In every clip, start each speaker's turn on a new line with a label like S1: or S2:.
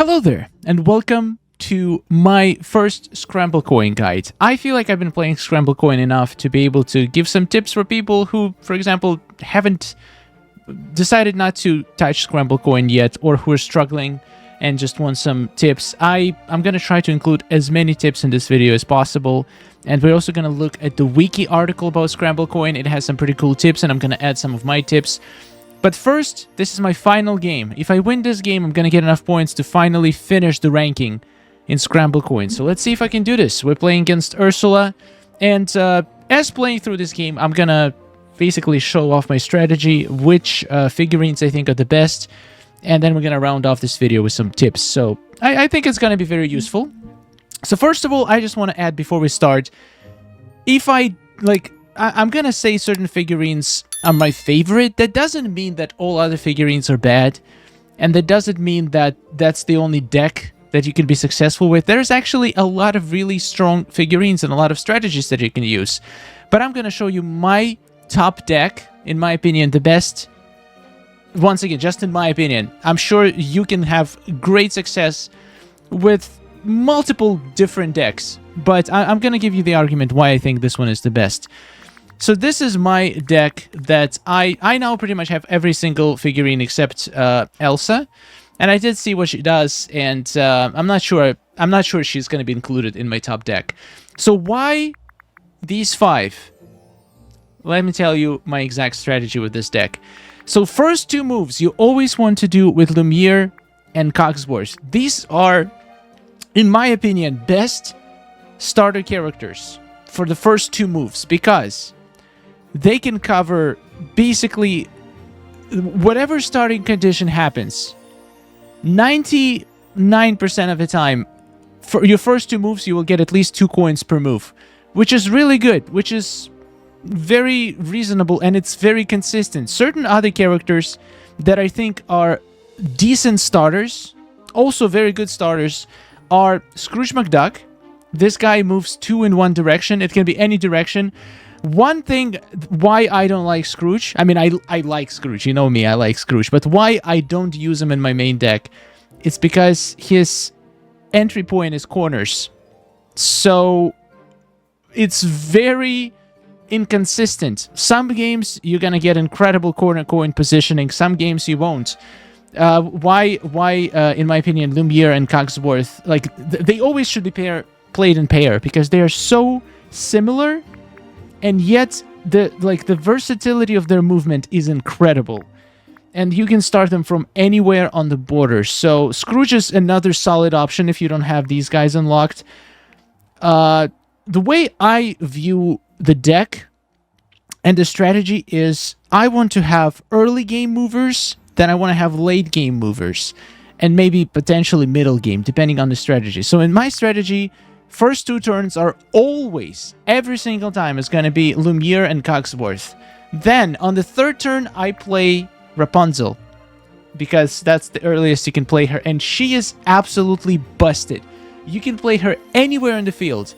S1: Hello there, and welcome to my first Scramblecoin guide. I feel like I've been playing Scramblecoin enough to be able to give some tips for people who, for example, haven't decided not to touch Scramblecoin yet, or who are struggling and just want some tips. I'm going to try to include as many tips in this video as possible, and we're also going to look at the wiki article about Scramblecoin. It has some pretty cool tips, and I'm going to add some of my tips. But first, this is my final game. If I win this game, I'm going to get enough points to finally finish the ranking in Scramblecoin. So let's see if I can do this. We're playing against Ursula, and as playing through this game, I'm going to basically show off my strategy, which figurines I think are the best, and then we're going to round off this video with some tips. So I think it's going to be very useful. So first of all, I just want to add before we start, if I'm going to say certain figurines are my favorite, that doesn't mean that all other figurines are bad, and that doesn't mean that that's the only deck that you can be successful with. There's actually a lot of really strong figurines and a lot of strategies that you can use. But I'm going to show you my top deck, in my opinion, the best. Once again, just in my opinion, I'm sure you can have great success with multiple different decks, but I'm going to give you the argument why I think this one is the best. So this is my deck that I now pretty much have every single figurine except Elsa, and I did see what she does, and I'm not sure she's going to be included in my top deck. So why these five? Let me tell you my exact strategy with this deck. So first two moves you always want to do with Lumiere and Cogsworth. These are, in my opinion, best starter characters for the first two moves, because they can cover basically whatever starting condition happens. 99% of the time, for your first two moves, you will get at least 2 coins per move, which is really good, which is very reasonable, and it's very consistent. Certain other characters that I think are decent starters, also very good starters, are Scrooge McDuck. This guy moves 2 in one direction. It can be any direction. One thing why I don't like Scrooge, I mean, I like Scrooge, you know me, I like Scrooge, but why I don't use him in my main deck, it's because his entry point is corners. So it's very inconsistent. Some games you're gonna get incredible corner coin positioning, some games you won't. Why in my opinion, Lumiere and Cogsworth, like, they always should be played in pair, because they are so similar, and yet the versatility of their movement is incredible, and you can start them from anywhere on the border. So Scrooge is another solid option if you don't have these guys unlocked. The way I view the deck and the strategy is, I want to have early game movers, then I want to have late game movers, and maybe potentially middle game, depending on the strategy. So in my strategy, first 2 turns are always, every single time, is going to be Lumiere and Cogsworth. Then, on the 3rd turn, I play Rapunzel, because that's the earliest you can play her, and she is absolutely busted. You can play her anywhere in the field.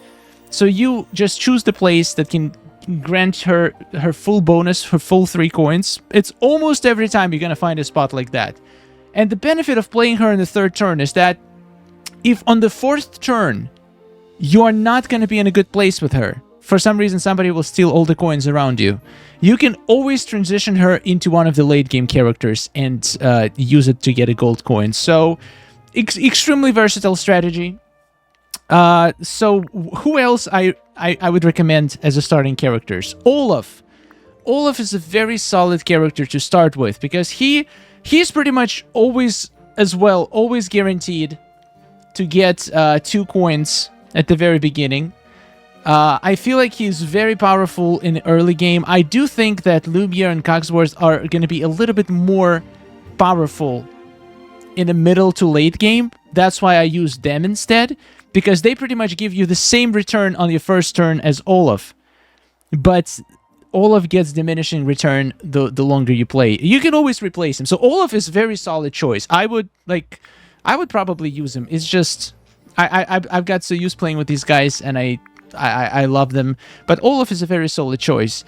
S1: So you just choose the place that can grant her full bonus, her full 3 coins. It's almost every time you're going to find a spot like that. And the benefit of playing her in the 3rd turn is that if on the 4th turn you are not going to be in a good place with her, for some reason somebody will steal all the coins around you, you can always transition her into one of the late game characters and use it to get a gold coin. So extremely versatile strategy. So who else I would recommend as a starting characters? Olaf. Olaf is a very solid character to start with, because he's pretty much always guaranteed to get 2 coins at the very beginning. I feel like he's very powerful in the early game. I do think that Lumiere and Cogsworth are going to be a little bit more powerful in the middle to late game. That's why I use them instead, because they pretty much give you the same return on your first turn as Olaf. But Olaf gets diminishing return the longer you play. You can always replace him. So Olaf is a very solid choice. I would probably use him. It's just I've got so used playing with these guys, and I love them. But Olaf is a very solid choice.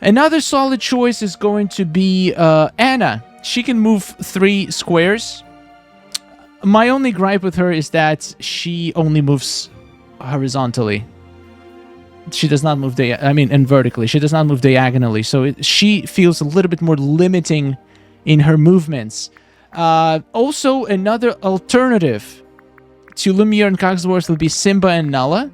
S1: Another solid choice is going to be Anna. She can move 3 squares. My only gripe with her is that she only moves horizontally. She does not move and vertically. She does not move diagonally. So she feels a little bit more limiting in her movements. Also, another alternative to Lumiere and Cogsworth will be Simba and Nala.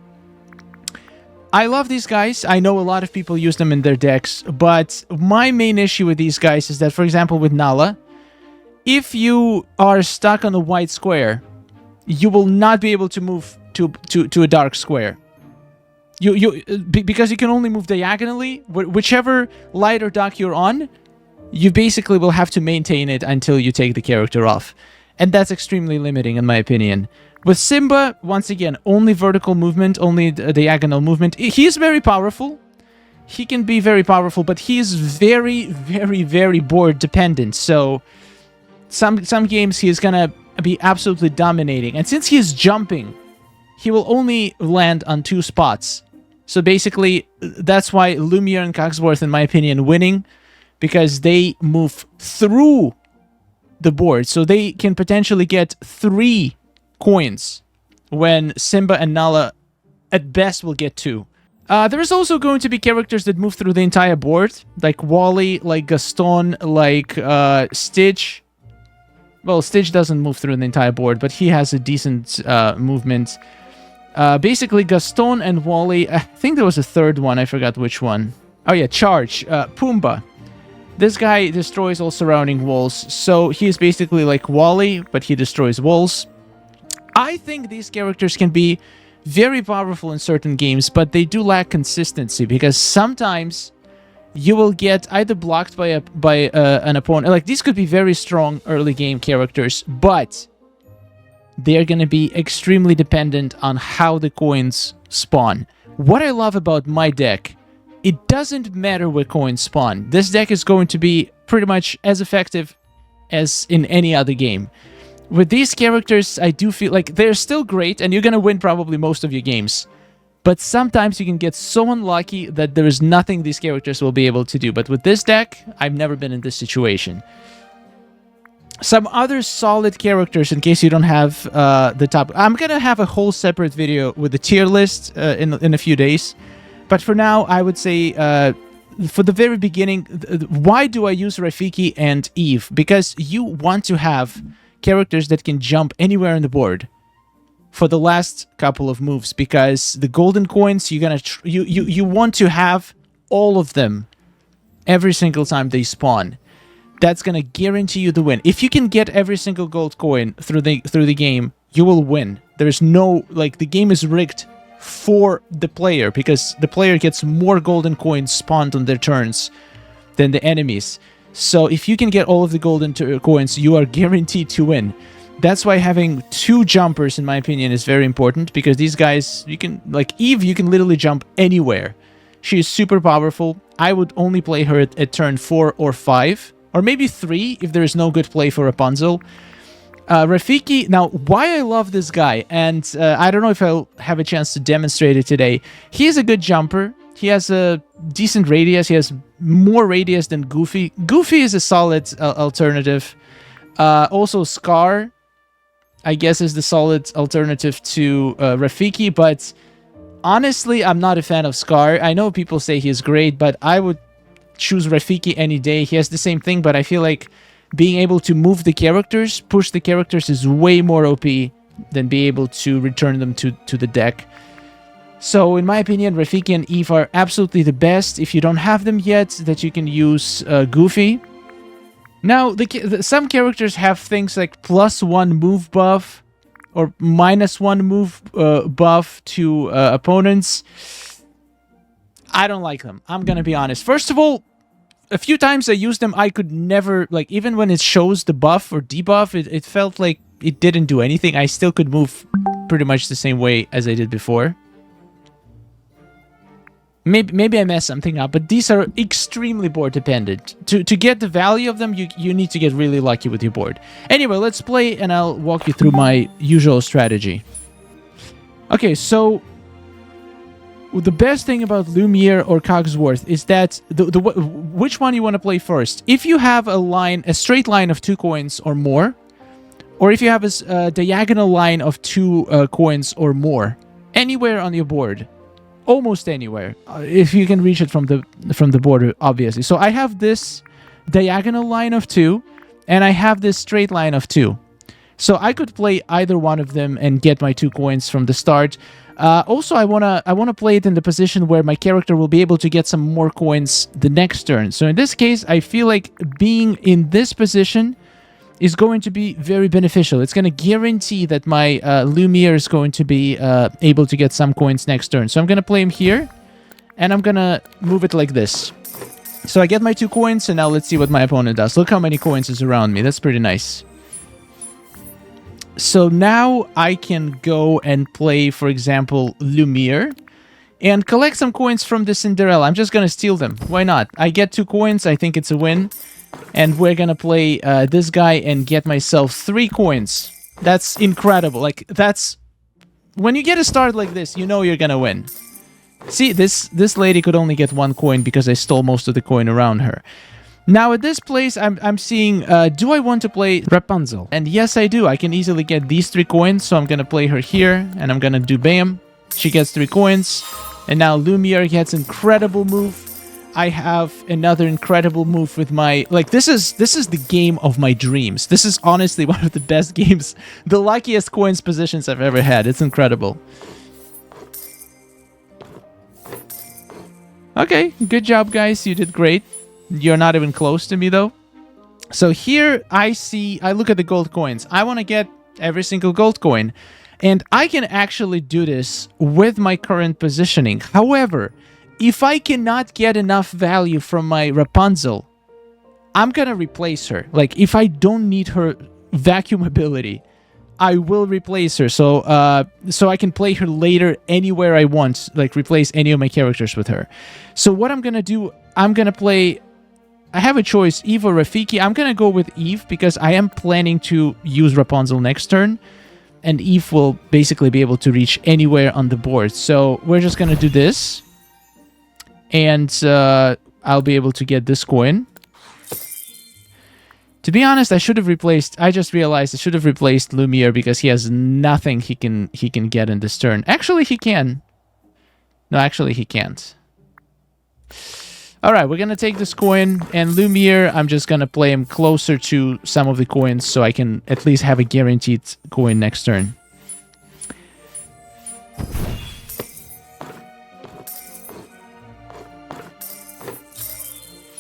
S1: I love these guys. I know a lot of people use them in their decks, but my main issue with these guys is that, for example, with Nala, if you are stuck on a white square, you will not be able to move to a dark square. Because you can only move diagonally, whichever light or dark you're on, you basically will have to maintain it until you take the character off. And that's extremely limiting, in my opinion. With Simba, once again, only vertical movement, only diagonal movement. He is very powerful. He can be very powerful, but he is very, very, very board dependent. So some games he is going to be absolutely dominating. And since he is jumping, he will only land on 2 spots. So basically, that's why Lumiere and Cogsworth, in my opinion, winning, because they move through the board. So they can potentially get 3 coins when Simba and Nala at best will get 2. There is also going to be characters that move through the entire board, like Wally, like Gaston, like Stitch. Well, Stitch doesn't move through the entire board, but he has a decent movement. Basically, Gaston and Wally. I think there was a third one. I forgot which one. Oh yeah, Charge. Pumbaa. This guy destroys all surrounding walls. So he is basically like Wally, but he destroys walls. I think these characters can be very powerful in certain games, but they do lack consistency, because sometimes you will get either blocked by an opponent. Like, these could be very strong early game characters, but they're going to be extremely dependent on how the coins spawn. What I love about my deck, it doesn't matter where coins spawn. This deck is going to be pretty much as effective as in any other game. With these characters, I do feel like they're still great, and you're going to win probably most of your games. But sometimes you can get so unlucky that there is nothing these characters will be able to do. But with this deck, I've never been in this situation. Some other solid characters, in case you don't have the top. I'm going to have a whole separate video with the tier list in a few days. But for now, I would say, for the very beginning, why do I use Rafiki and Eve? Because you want to have characters that can jump anywhere on the board for the last couple of moves, because the golden coins, you want to have all of them every single time they spawn. That's gonna guarantee you the win. If you can get every single gold coin through the game, you will win. There's no, like, the game is rigged for the player, because the player gets more golden coins spawned on their turns than the enemies. So if you can get all of the golden coins, you are guaranteed to win. That's why having 2 jumpers, in my opinion, is very important, because these guys, you can, like Eve, you can literally jump anywhere. She is super powerful. I would only play her at turn 4 or 5, or maybe 3 if there is no good play for Rapunzel. Rafiki, now, why I love this guy, and I don't know if I'll have a chance to demonstrate it today. He is a good jumper. He has a decent radius. He has more radius than Goofy. Goofy is a solid alternative. Also, Scar, I guess, is the solid alternative to Rafiki, but honestly, I'm not a fan of Scar. I know people say he's great, but I would choose Rafiki any day. He has the same thing, but I feel like being able to move the characters, push the characters, is way more OP than be able to return them to the deck. So, in my opinion, Rafiki and Eve are absolutely the best. If you don't have them yet, that you can use Goofy. Now, some characters have things like +1 move buff or -1 move buff to opponents. I don't like them. I'm gonna be honest. First of all, a few times I used them, I could never, like, even when it shows the buff or debuff, it felt like it didn't do anything. I still could move pretty much the same way as I did before. Maybe I messed something up, but these are extremely board dependent. To get the value of them, you need to get really lucky with your board. Anyway, let's play, and I'll walk you through my usual strategy. Okay, so the best thing about Lumiere or Cogsworth is that which one you want to play first. If you have a straight line of 2 coins or more, or if you have a diagonal line of 2 coins or more, anywhere on your board, almost anywhere, if you can reach it from the border, obviously. So I have this diagonal line of 2, and I have this straight line of 2. So I could play either one of them and get my 2 coins from the start. Also, I wanna play it in the position where my character will be able to get some more coins the next turn. So in this case, I feel like being in this position is going to be very beneficial. It's going to guarantee that my Lumiere is going to be able to get some coins next turn. So I'm going to play him here, and I'm going to move it like this. So I get my 2 coins, and now let's see what my opponent does. Look how many coins is around me. That's pretty nice. So now I can go and play, for example, Lumiere, and collect some coins from the Cinderella. I'm just going to steal them. Why not? I get 2 coins. I think it's a win. And we're gonna play this guy and get myself 3 coins. That's incredible. Like, that's... When you get a start like this, you know you're gonna win. See, this lady could only get 1 coin because I stole most of the coin around her. Now, at this place, I'm seeing... do I want to play Rapunzel? And yes, I do. I can easily get these 3 coins, so I'm gonna play her here. And I'm gonna do bam. She gets 3 coins. And now Lumiere gets incredible move. I have another incredible move with my... Like, this is the game of my dreams. This is honestly one of the best games. The luckiest coins positions I've ever had. It's incredible. Okay, good job, guys. You did great. You're not even close to me, though. So here I look at the gold coins. I want to get every single gold coin. And I can actually do this with my current positioning. However... if I cannot get enough value from my Rapunzel, I'm gonna replace her. Like, if I don't need her vacuum ability, I will replace her. So I can play her later anywhere I want. Like, replace any of my characters with her. So what I'm gonna do, I'm gonna play... I have a choice, Eve or Rafiki. I'm gonna go with Eve because I am planning to use Rapunzel next turn. And Eve will basically be able to reach anywhere on the board. So we're just gonna do this. And I'll be able to get this coin. To be honest, I should have replaced... I just realized I should have replaced Lumiere because he has nothing he can get in this turn. Actually, he can. No, actually, he can't. Alright, we're going to take this coin. And Lumiere, I'm just going to play him closer to some of the coins so I can at least have a guaranteed coin next turn.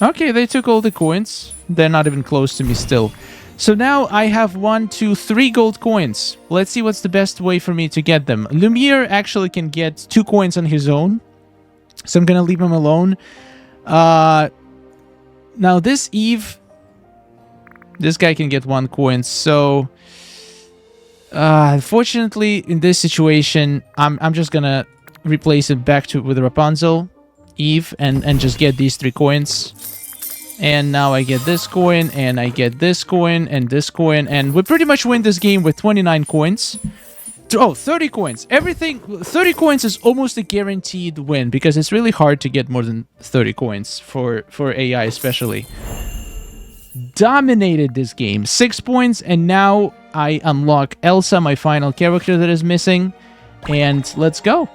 S1: Okay, they took all the coins. They're not even close to me still. So now I have 1, 2, 3 gold coins. Let's see what's the best way for me to get them. Lumiere actually can get 2 coins on his own. So I'm going to leave him alone. Now this Eve... This guy can get 1 coin. So... Unfortunately, in this situation, I'm just going to replace it back with Rapunzel. Eve and just get these 3 coins. And now I get this coin, and I get this coin, and this coin, and we pretty much win this game with 29 coins. Oh, 30 coins. Everything, 30 coins is almost a guaranteed win, because it's really hard to get more than 30 coins for AI especially. Dominated this game. 6 points, and now I unlock Elsa, my final character that is missing. And let's go.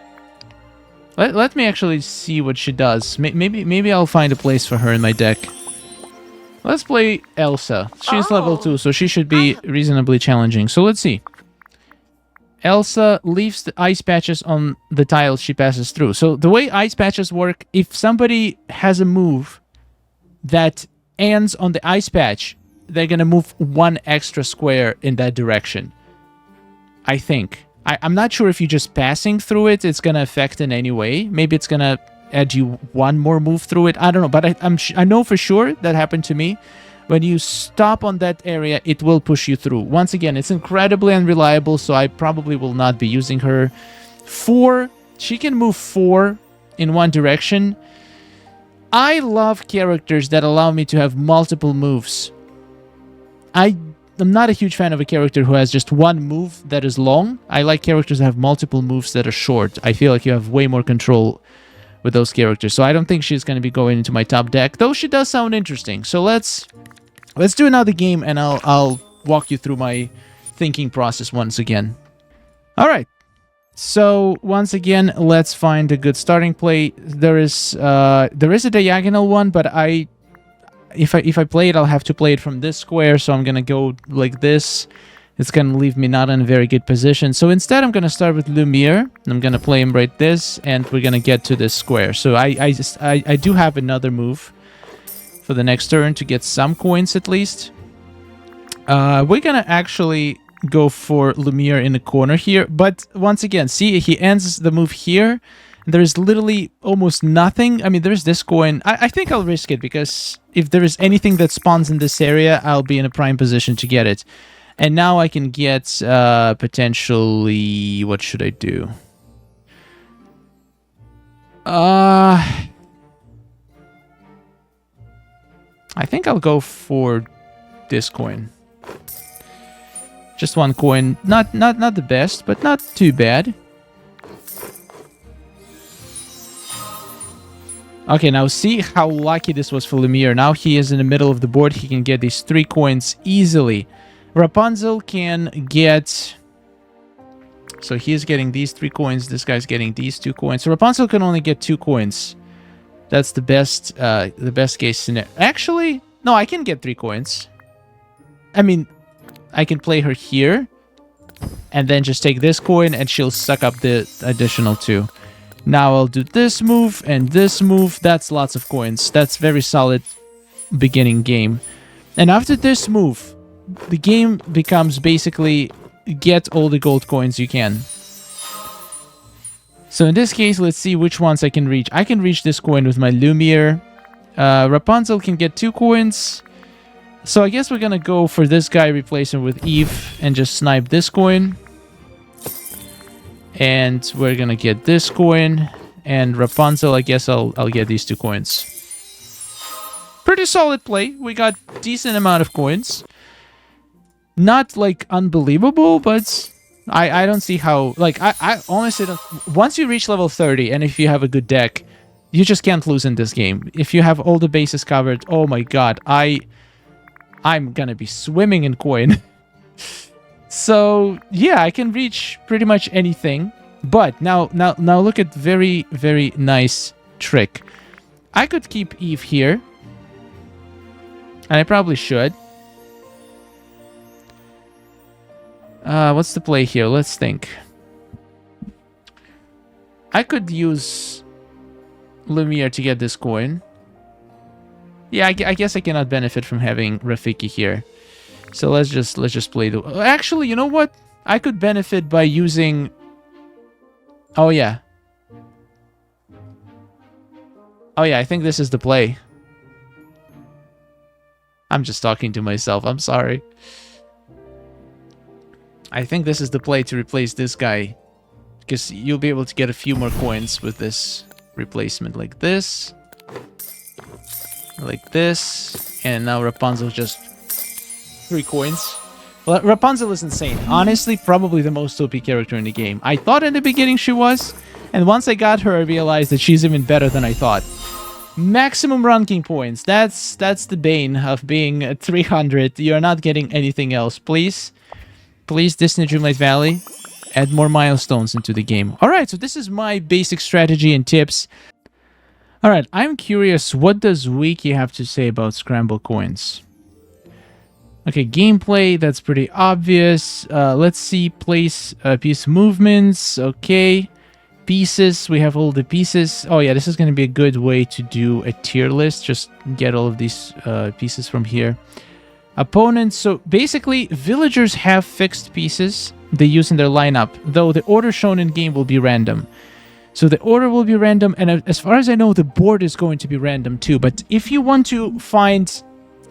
S1: Let me actually see what she does. Maybe I'll find a place for her in my deck. Let's play Elsa. She's level 2, so she should be reasonably challenging. So let's see. Elsa leaves the ice patches on the tiles she passes through. So the way ice patches work, if somebody has a move that ends on the ice patch, they're going to move 1 extra square in that direction. I think. I'm not sure if you're just passing through it, it's going to affect in any way. Maybe it's going to add you 1 more move through it. I don't know, but I know for sure that happened to me. When you stop on that area, it will push you through. Once again, it's incredibly unreliable, so I probably will not be using her. 4, she can move 4 in 1 direction. I love characters that allow me to have multiple moves. I'm not a huge fan of a character who has just 1 move that is long. I like characters that have multiple moves that are short. I feel like you have way more control with those characters. So I don't think she's going to be going into my top deck, though she does sound interesting. So let's do another game, and I'll walk you through my thinking process once again. All right. So once again, let's find a good starting play. There is a diagonal one, but if I play it, I'll have to play it from this square. So I'm gonna go like this. It's gonna leave me not in a very good position. So instead, I'm gonna start with Lumiere. I'm gonna play him right this, and we're gonna get to this square. So I do have another move for the next turn to get some coins at least. We're gonna actually go for Lumiere in the corner here, but once again, see, he ends the move here. There's literally almost nothing. I mean, there's this coin. I think I'll risk it, because if there is anything that spawns in this area, I'll be in a prime position to get it. And now I can get potentially... What should I do? I think I'll go for this coin. Just one coin. Not the best, but not too bad. Okay, now see how lucky this was for Lumiere. Now he is in the middle of the board. He can get these 3 coins easily. Rapunzel can get... So he's getting these 3 coins. This guy's getting these 2 coins. So Rapunzel can only get 2 coins. That's the best case scenario. Actually, no, I can get 3 coins. I mean, I can play her here, and then just take this coin, and she'll suck up the additional 2. Now I'll do this move and this move. That's lots of coins. That's very solid beginning game. And after this move, the game becomes basically get all the gold coins you can. So in this case, let's see which ones I can reach. I can reach this coin with my Lumiere. Rapunzel can get 2 coins. So I guess we're gonna go for this guy, replace him with Eve, and just snipe this coin. And we're gonna get this coin. And Rapunzel, I guess I'll get these 2 coins. Pretty solid play. We got decent amount of coins. Not like unbelievable, but I don't see how... Like, I honestly don't... Once you reach level 30, and if you have a good deck, you just can't lose in this game. If you have all the bases covered, oh my god, I'm gonna be swimming in coin. So yeah, I can reach pretty much anything. But now look at very, very nice trick. I could keep Eve here, and I probably should. What's the play here? Let's think. I could use Lumiere to get this coin. Yeah, I guess I cannot benefit from having Rafiki here. So let's just play the... Actually, you know what? I could benefit by using... Oh, yeah. Oh, yeah, I think this is the play. I'm just talking to myself. I'm sorry. I think this is the play to replace this guy. Because you'll be able to get a few more coins with this replacement. Like this. Like this. And now Rapunzel just... 3 coins. Well, Rapunzel is insane. Honestly, probably the most OP character in the game. I thought in the beginning she was. And once I got her, I realized that she's even better than I thought. Maximum ranking points. That's the bane of being at 300. You're not getting anything else. Please, Disney Dreamlight Valley, add more milestones into the game. Alright, so this is my basic strategy and tips. Alright, I'm curious, what does Wiki have to say about Scramblecoins? Okay, gameplay, that's pretty obvious. Let's see, place piece movements. Okay, pieces, we have all the pieces. Oh yeah, this is going to be a good way to do a tier list. Just get all of these pieces from here. Opponents, so basically, villagers have fixed pieces they use in their lineup, though the order shown in game will be random. So the order will be random, and as far as I know, the board is going to be random too. But if you want to find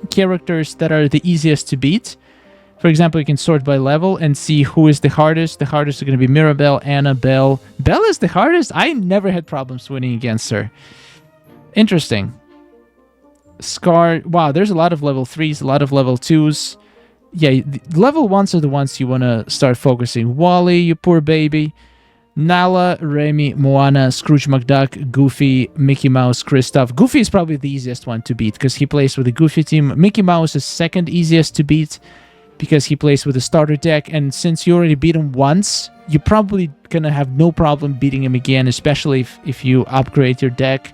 S1: characters that are the easiest to beat, for example, you can sort by level and see who is the hardest. The hardest are going to be Mirabelle, Anna, Belle. Belle is the hardest? I never had problems winning against her. Interesting. Scar. Wow, there's a lot of level 3s, a lot of level 2s. Yeah, level 1s are the ones you want to start focusing. Wally, you poor baby. Nala, Remy, Moana, Scrooge McDuck, Goofy, Mickey Mouse, Kristoff. Goofy is probably the easiest one to beat because he plays with the Goofy team. Mickey Mouse is second easiest to beat. because he plays with a starter deck, and since you already beat him once, you're probably gonna have no problem beating him again, especially if you upgrade your deck.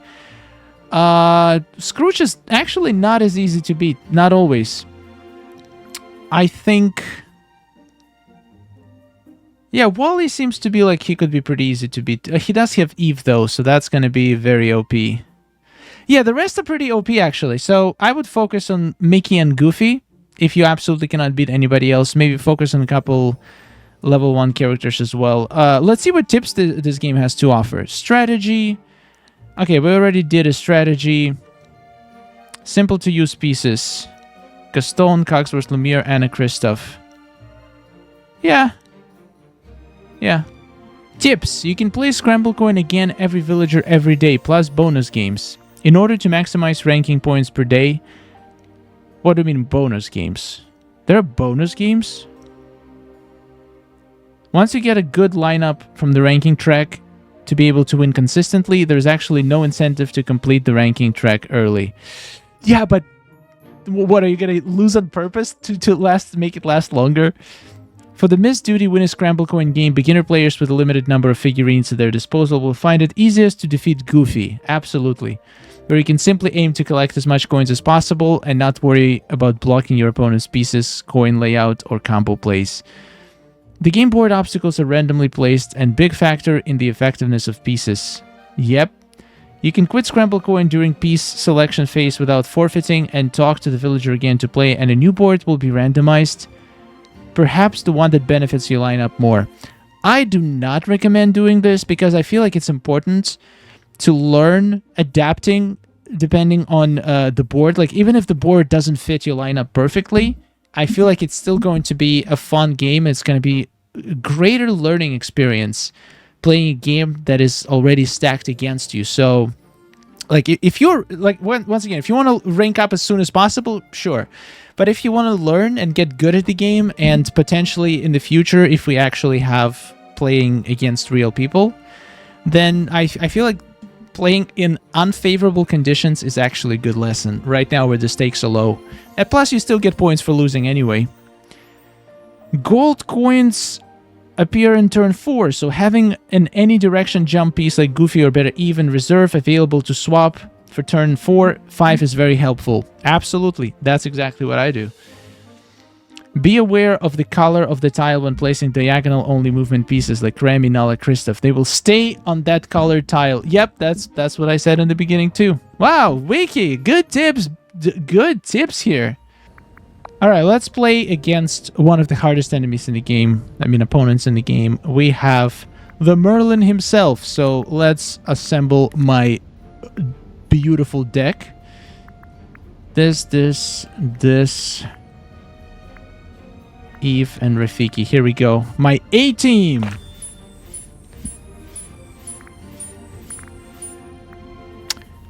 S1: Scrooge is actually not as easy to beat, not always. I think... Yeah, Wally seems to be like he could be pretty easy to beat. He does have Eve, though, so that's going to be very OP. Yeah, the rest are pretty OP, actually. So I would focus on Mickey and Goofy. If you absolutely cannot beat anybody else, maybe focus on a couple level 1 characters as well. Let's see what tips this game has to offer. Strategy. Okay, we already did a strategy. Simple to use pieces. Gaston, Cogsworth, Lumiere, Anna, Kristoff. Yeah. Yeah. Tips. You can play Scramblecoin again every villager every day, plus bonus games. In order to maximize ranking points per day... What do you mean bonus games? There are bonus games? Once you get a good lineup from the ranking track to be able to win consistently, there's actually no incentive to complete the ranking track early. Yeah, but... What, are you going to lose on purpose to make it last longer? For the missed duty win a Scramblecoin game, beginner players with a limited number of figurines at their disposal will find it easiest to defeat Goofy. Absolutely. Where you can simply aim to collect as much coins as possible and not worry about blocking your opponent's pieces, coin layout, or combo plays. The game board obstacles are randomly placed and big factor in the effectiveness of pieces. Yep. You can quit Scramblecoin during piece selection phase without forfeiting and talk to the villager again to play, and a new board will be randomized. Perhaps the one that benefits your lineup more. I do not recommend doing this because I feel like it's important to learn adapting depending on the board. Like, even if the board doesn't fit your lineup perfectly, I feel like it's still going to be a fun game. It's going to be a greater learning experience playing a game that is already stacked against you. So, like, if you're, like, once again, if you want to rank up as soon as possible, sure. But if you want to learn and get good at the game, and potentially in the future, if we actually have playing against real people, then I feel like playing in unfavorable conditions is actually a good lesson. Right now where the stakes are low. And plus you still get points for losing anyway. Gold coins appear in turn 4, so having an any direction jump piece like Goofy or better even reserve available to swap for turn 4-5 is very helpful. Absolutely, that's exactly what I do. Be aware of the color of the tile when placing diagonal only movement pieces like Remy, Nala, Kristoff. They will stay on that colored tile. Yep, that's what I said in the beginning too. Wow, Wiki, good tips. Good tips here. Alright, let's play against one of the hardest enemies in the game. I mean, opponents in the game. We have the Merlin himself. So let's assemble my beautiful deck. This, Eve and Rafiki. Here we go. My A-team!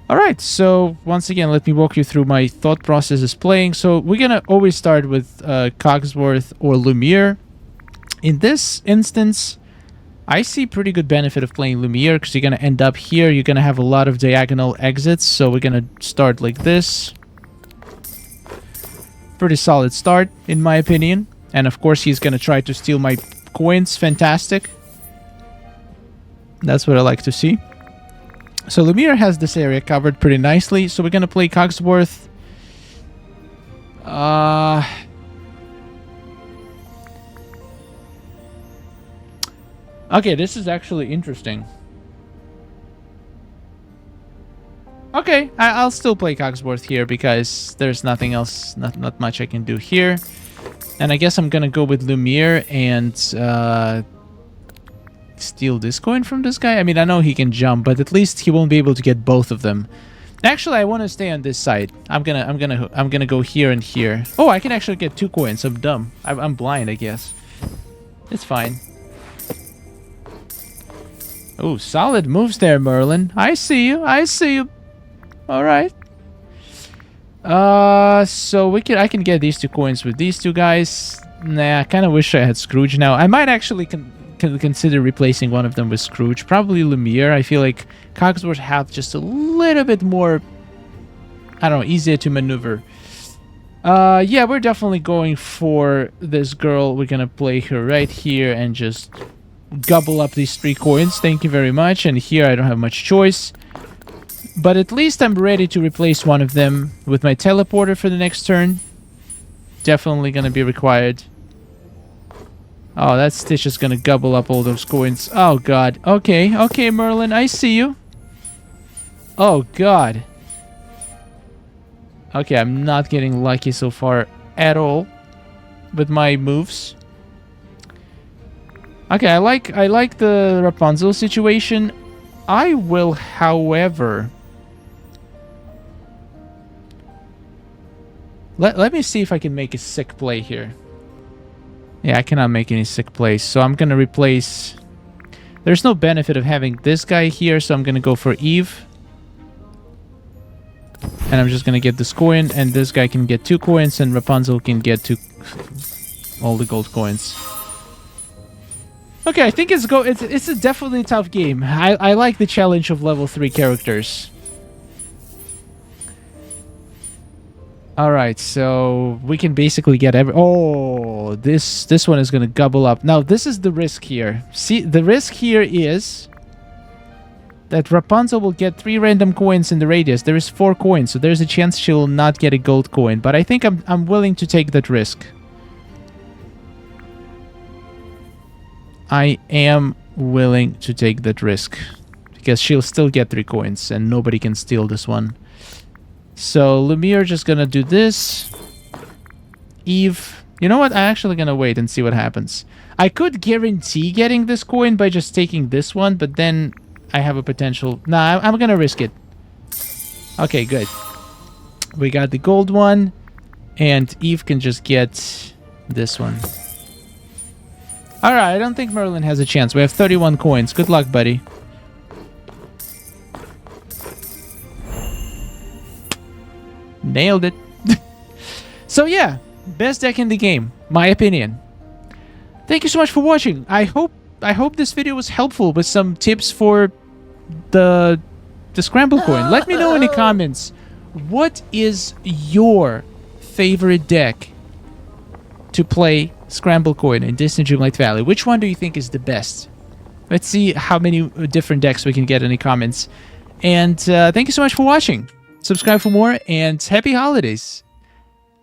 S1: Alright, so once again, let me walk you through my thought processes playing. So we're gonna always start with Cogsworth or Lumiere. In this instance, I see pretty good benefit of playing Lumiere because you're gonna end up here. You're gonna have a lot of diagonal exits, so we're gonna start like this. Pretty solid start, in my opinion. And of course, he's gonna try to steal my coins. Fantastic. That's what I like to see. So Lumiere has this area covered pretty nicely. So we're gonna play Cogsworth. Okay, this is actually interesting. Okay, I'll still play Cogsworth here because there's nothing else, not much I can do here. And I guess I'm gonna go with Lumiere and steal this coin from this guy. I mean, I know he can jump, but at least he won't be able to get both of them. Actually, I want to stay on this side. I'm gonna go here and here. Oh, I can actually get 2 coins. I'm dumb. I'm blind, I guess. It's fine. Oh, solid moves there, Merlin. I see you. I see you. All right. So I can get these 2 coins with these 2 guys. Nah, I kind of wish I had Scrooge now. I might actually consider replacing one of them with Scrooge. Probably Lumiere. I feel like Cogsworth have just a little bit more, I don't know, easier to maneuver. Yeah, we're definitely going for this girl. We're gonna play her right here and just gobble up these 3 coins. Thank you very much. And here I don't have much choice. But at least I'm ready to replace one of them with my teleporter for the next turn. Definitely gonna be required. Oh, that Stitch is gonna gobble up all those coins. Oh, God. Okay, okay, Merlin, I see you. Oh, God. Okay, I'm not getting lucky so far at all with my moves. Okay, I like the Rapunzel situation. I will, however... Let me see if I can make a sick play here. Yeah, I cannot make any sick plays, so I'm gonna replace... There's no benefit of having this guy here, so I'm gonna go for Eve. And I'm just gonna get this coin, and this guy can get 2 coins, and Rapunzel can get all the gold coins. Okay, I think it's a definitely tough game. I like the challenge of level 3 characters. Alright, so we can basically get Oh, this one is gonna gobble up. Now, this is the risk here. See, the risk here is that Rapunzel will get 3 random coins in the radius. There is 4 coins, so there's a chance she will not get a gold coin. But I think I'm willing to take that risk. I am willing to take that risk. Because she'll still get 3 coins, and nobody can steal this one. So, Lumiere just gonna do this. Eve. You know what? I'm actually gonna wait and see what happens. I could guarantee getting this coin by just taking this one, but then I have a potential... Nah, I'm gonna risk it. Okay, good. We got the gold one, and Eve can just get this one. Alright, I don't think Merlin has a chance. We have 31 coins. Good luck, buddy. Nailed it. So yeah, best deck in the game, my opinion. Thank you so much for watching. I hope this video was helpful with some tips for the Scramblecoin. Let me know in the comments, what is your favorite deck to play Scramblecoin in Disney Dreamlight Valley? Which one do you think is the best? Let's see how many different decks we can get in the comments. And thank you so much for watching. Subscribe for more, and happy holidays.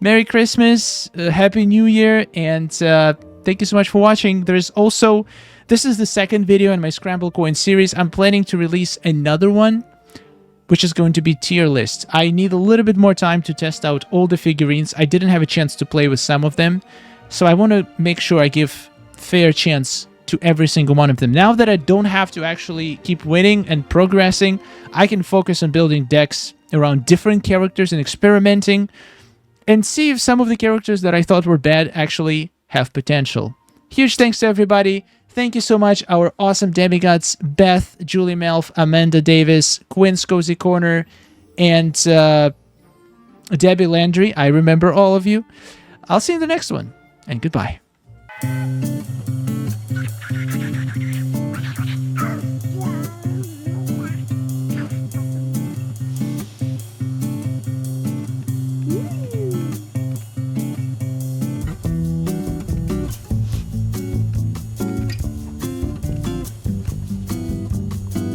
S1: Merry Christmas, Happy New Year, and thank you so much for watching. There's also, this is the second video in my Scramblecoin series. I'm planning to release another one, which is going to be tier list. I need a little bit more time to test out all the figurines. I didn't have a chance to play with some of them, so I want to make sure I give fair chance to every single one of them. Now that I don't have to actually keep winning and progressing, I can focus on building decks around different characters and experimenting and see if some of the characters that I thought were bad actually have potential. Huge thanks to everybody. Thank you so much, our awesome demigods, Beth, Julie Melf, Amanda Davis, Quinn's Cozy Corner, and Debbie Landry. I remember all of you. I'll see you in the next one, and goodbye.